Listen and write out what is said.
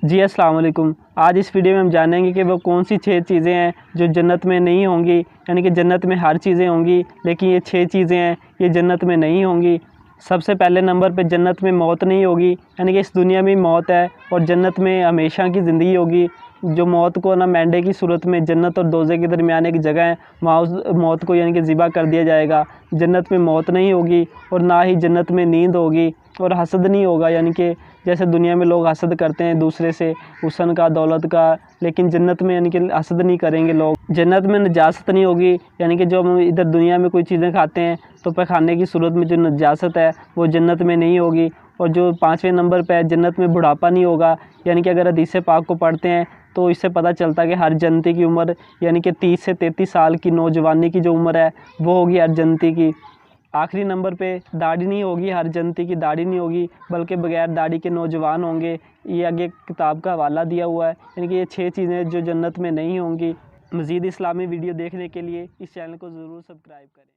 जी अस्सलाम वालेकुम। आज इस वीडियो में हम जानेंगे कि वो कौन सी 6 चीज़ें हैं जो जन्नत में नहीं होंगी। यानी कि जन्नत में हर चीज़ें होंगी, लेकिन ये 6 चीज़ें हैं ये जन्नत में नहीं होंगी। सबसे पहले नंबर पे जन्नत में मौत नहीं होगी। यानी कि इस दुनिया में मौत है और जन्नत में हमेशा की ज़िंदगी होगी। जो मौत को ना मेंढे की सूरत में जन्नत और दोज़ख के दरमियान एक जगह है, वहाँ उस मौत को यानी कि ज़िबा कर दिया जाएगा। जन्नत में मौत नहीं होगी और ना ही जन्नत में नींद होगी और हसद नहीं होगा। यानी कि जैसे दुनिया में लोग हसद करते हैं दूसरे से, हुस्न का, दौलत का, लेकिन जन्नत में यानी कि हसद नहीं करेंगे लोग। जन्नत में नजासत नहीं होगी। यानी कि जो हम इधर दुनिया में कोई चीज़ें खाते हैं तो पैखाने की सूरत में जो नजासत है वो जन्नत में नहीं होगी। और जो 5वें नंबर पे है, जन्नत में बुढ़ापा नहीं होगा। यानी कि अगर हदीस पाक को पढ़ते हैं तो इससे पता चलता है कि हर जन्नती की उम्र यानी कि 30 से 33 साल की नौजवानी की जो उम्र है वो होगी हर जन्नती की। आखिरी नंबर पे दाढ़ी नहीं होगी, हर जन्नती की दाढ़ी नहीं होगी, बल्कि बगैर दाढ़ी के नौजवान होंगे। ये आगे किताब का हवाला दिया हुआ है। यानी कि ये 6 चीज़ें जो जन्नत में नहीं होंगी। मज़ीद इस्लामी वीडियो देखने के लिए इस चैनल को ज़रूर सब्सक्राइब करें।